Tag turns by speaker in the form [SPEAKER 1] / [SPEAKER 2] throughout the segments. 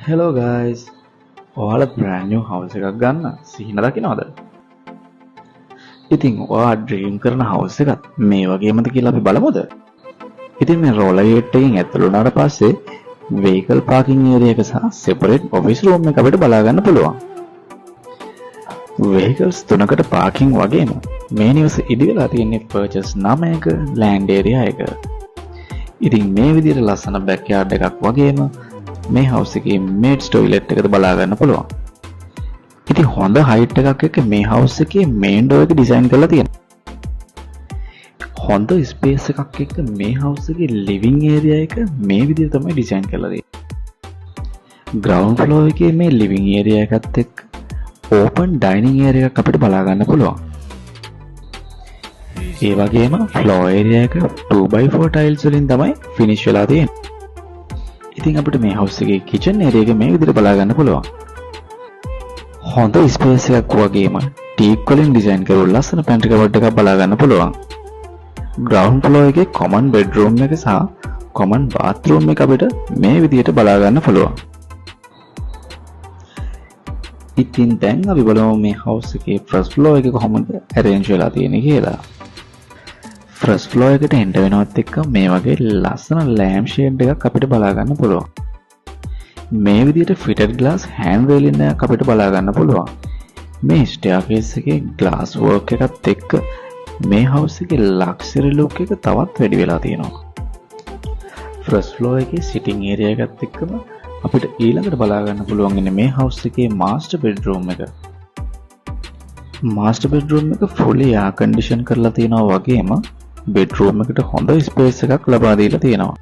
[SPEAKER 1] Hello guys. ඔයාලා brand new house එකක් ගන්න සිහින දකින්නවද? ඉතින් ඔයා dream කරන house එකත් මේ වගේමද කියලා අපි බලමුද? ඉතින් මේ roller gate එකෙන් ඇතුළු වුණාට පස්සේ vehicle parking area එක සහ separate office room එක අපිට බලා ගන්න පුළුවන්. vehicles තුනකට parking වගේම මේ නිවස ඉදි වෙලා තියෙන්නේ purchase 9ක land area එක. ඉතින් මේ විදිහට ලස්සන backyard එකක් වගේම මේ house එකේ maid's toilet එකද බලා ගන්න පුළුවන්. ඉතින් හොඳ height එකක් එක්ක මේ house එකේ main door එක design කරලා තියෙනවා. හොඳ space එකක් එක්ක මේ house එකේ living area එක මේ විදිහට තමයි design කරලා තියෙන්නේ. ground floor එකේ මේ living area එකත් එක්ක open dining area එකක් අපිට බලා ගන්න පුළුවන්. ඒ වගේම floor area එක 2x4 tiles වලින් තමයි finish වෙලා තියෙන්නේ. ඉතින් අපිට මේ house එකේ kitchen area එක මේ විදිහට බලා ගන්න පුළුවන්. හොඳ space එකක් වගේම teak වලින් design කරපු ලස්සන pantry cupboard එකක් බලා ගන්න පුළුවන්. ground floor එකේ common bedroom එක සහ common bathroom එක අපිට මේ විදිහට බලා ගන්න පුළුවන්. ඉතින් දැන් අපි බලමු මේ house එකේ first floor එක කොහොමද arrange වෙලා තියෙන්නේ කියලා. first floor එකට enter වෙනවත් එක්ක මේ වගේ ලස්සන lamp shade එකක් අපිට බලා ගන්න පුළුවන්. මේ විදිහට fitted glass hand railing එකක් අපිට බලා ගන්න පුළුවන්. මේ staircase එකේ glass work එකත් එක්ක මේ house එකේ luxury look එක තවත් වැඩි වෙලා තියෙනවා. first floor එකේ sitting area එකත් එක්කම අපිට ඊළඟට බලා ගන්න පුළුවන් ඉන්නේ මේ house එකේ master bedroom එක. master bedroom එක fully air condition කරලා තියෙනවා වගේම bedroom එකට හොඳ space එකක් ලබා දීලා තියෙනවා.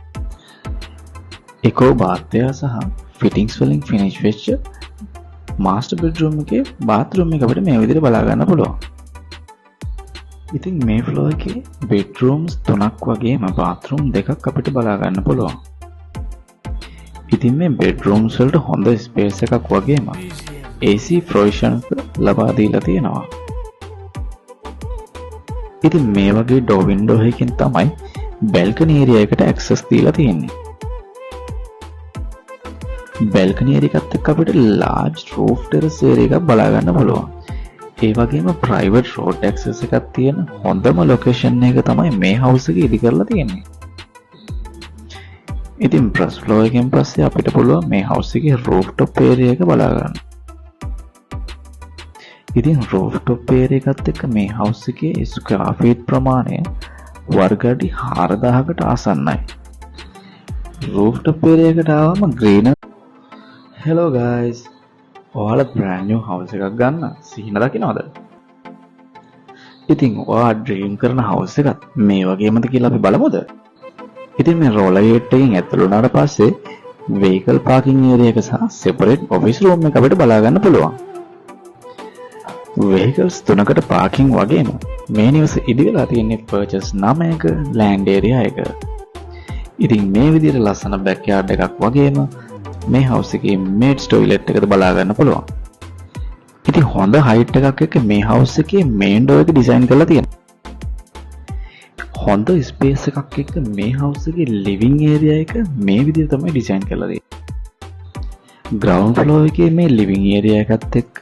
[SPEAKER 1] eco bath එක සහ fittings වලින් finish වෙච්ච master bedroom එකේ bathroom එක අපිට මේ විදිහට බලා ගන්න පුළුවන්. ඉතින් මේ floor එකේ bedrooms 3ක් වගේම bathroom 2ක් අපිට බලා ගන්න පුළුවන්. ඉතින් මේ bedrooms වලට හොඳ space එකක් වගේම AC provision ලබා දීලා තියෙනවා. ඉතින් මේ වගේ door window එකකින් තමයි balcony area එකට access දීලා තියෙන්නේ. balcony area එකත් එක්ක අපිට large roof terrace area එකක් බලා ගන්න පුළුවන්. ඒ වගේම private road access එකක් තියෙන හොඳම location එක තමයි මේ house එක ඉදි කරලා තියෙන්නේ. ඉතින් first floor එකෙන් පස්සේ අපිට පුළුවන් මේ house එකේ rooftop area එක බලා ගන්න. ඉතින් rooftop area එකත් එක්ක මේ house එකේ square feet ප්‍රමාණය වර්ග අඩි 4000කට ආසන්නයි. rooftop area එකට ආවම green. Hello guys. ඔයාලා brand new house එකක් ගන්න සිහින දකින්නවද? ඉතින් ඔයා dream කරන house එකත් මේ වගේමද කියලා අපි බලමුද? ඉතින් මේ roller gate එකෙන් ඇතුළු වුණාට පස්සේ vehicle parking area එක සහ separate office room එක අපිට බලා ගන්න පුළුවන්. vehicles තුනකට parking වගේම මේ නිවස ඉදි වෙලා තියෙන්නේ purchase 9ක land area එක. ඉතින් මේ විදිහට ලස්සන backyard එකක් වගේම මේ house එකේ maid's toilet එකද බලා ගන්න පුළුවන්. ඉතින් හොඳ height එකක් එක්ක මේ house එකේ main door එක design කරලා තියෙනවා. හොඳ space එකක් එක්ක මේ house එකේ living area එක මේ විදිහට තමයි design කරලා තියෙන්නේ. ground floor එකේ මේ living area එකත් එක්ක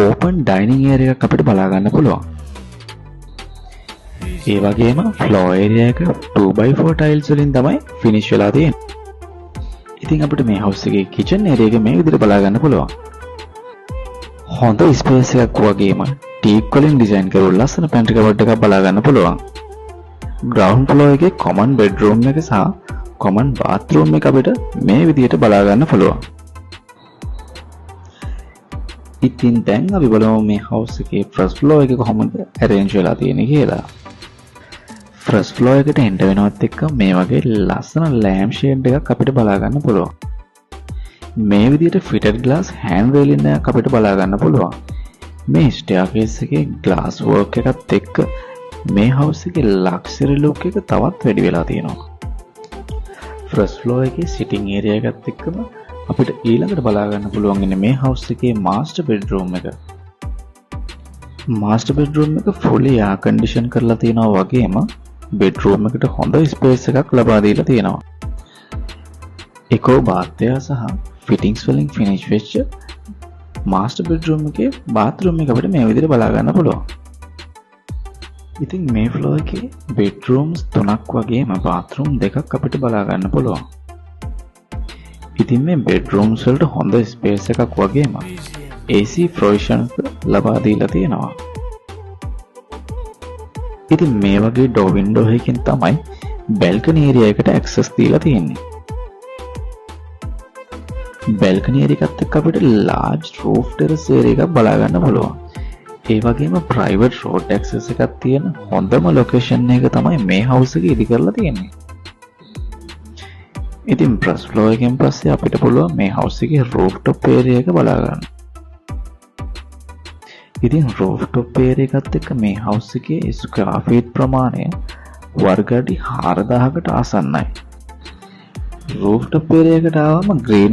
[SPEAKER 1] open dining area එකක් අපිට බලා ගන්න පුළුවන්. ඒ වගේම floor area එක 2x4 tiles වලින් තමයි finish වෙලා තියෙන්නේ. ඉතින් අපිට මේ house එකේ kitchen area එක මේ විදිහට බලා ගන්න පුළුවන්. හොඳ space එකක් වගේම teak වලින් design කරපු ලස්සන pantry cupboard එකක් බලා ගන්න පුළුවන්. ground floor එකේ common bedroom එක සහ common bathroom එක අපිට මේ විදිහට බලා ගන්න පුළුවන්. ඉතින් දැන් අපි බලමු මේ house එකේ first floor එක කොහොමද arrange වෙලා තියෙන්නේ කියලා. first floor එකට enter වෙනවත් එක්ක මේ වගේ ලස්සන lamp shade එකක් අපිට බලා ගන්න පුළුවන්. මේ විදිහට fitted glass hand railing එකක් අපිට බලා ගන්න පුළුවන්. මේ staircase එකේ glass work එකත් එක්ක මේ house එකේ luxury look එක තවත් වැඩි වෙලා තියෙනවා. first floor එකේ sitting area එකත් එක්කම අපිට ඊළඟට බලා ගන්න පුළුවන් ඉන්නේ මේ house එකේ master bedroom එක. master bedroom එක fully air condition කරලා තියෙනවා වගේම bedroom එකට හොඳ space එකක් ලබා දීලා තියෙනවා. එකෝ බාත්වයා සහ ෆිටින්ග්ස් වලින් ෆිනිෂ් වෙච්ච මාස්ටර් බෙඩ්රූම් එකේ බාත්රූම් එක අපිට මේ විදිහට බලා ගන්න පුළුවන්. ඉතින් මේ ෆ්ලෝ එකේ බෙඩ්රූම්ස් 3ක් වගේම බාත්රූම් 2ක් අපිට බලා ගන්න පුළුවන්. ඉතින් මේ බෙඩ්රූම්ස් වලට හොඳ ස්පේස් එකක් වගේම AC ප්‍රොවිෂන් ලබා දීලා තියෙනවා. ඉතින් මේ වගේ ඩෝ වින්ඩෝ එකකින් තමයි බැල්කනි ඒරියා එකට ඇක්සස් දීලා තියෙන්නේ. බැල්කනි ඒරියා එකත් එක්ක අපිට ලාර්ජ් රූෆ් ටෙරස් ඒරියා එකක් බලා ගන්න පුළුවන්. ඒ වගේම ප්‍රයිවට් රෝඩ් ඇක්සස් එකක් තියෙන හොඳම ලොකේෂන් එක තමයි මේ හවුස් එක ඉදි කරලා තියෙන්නේ. ඉතින් ෆස්ට් ෆ්ලෝ එකෙන් පස්සේ අපිට පුළුවන් මේ හවුස් එකේ රූෆ් টොප් ඒරියා එක බලා ගන්න. ඉතින් රූෆ් টොප් ඒරියා එකත් එක්ක මේ හවුස් එකේ ස්ක්වයර් ෆීට් ප්‍රමාණය වර්ග අඩි 4000කට ආසන්නයි. රූෆ් টොප් ඒරියා එකට ආවම ග්‍රීන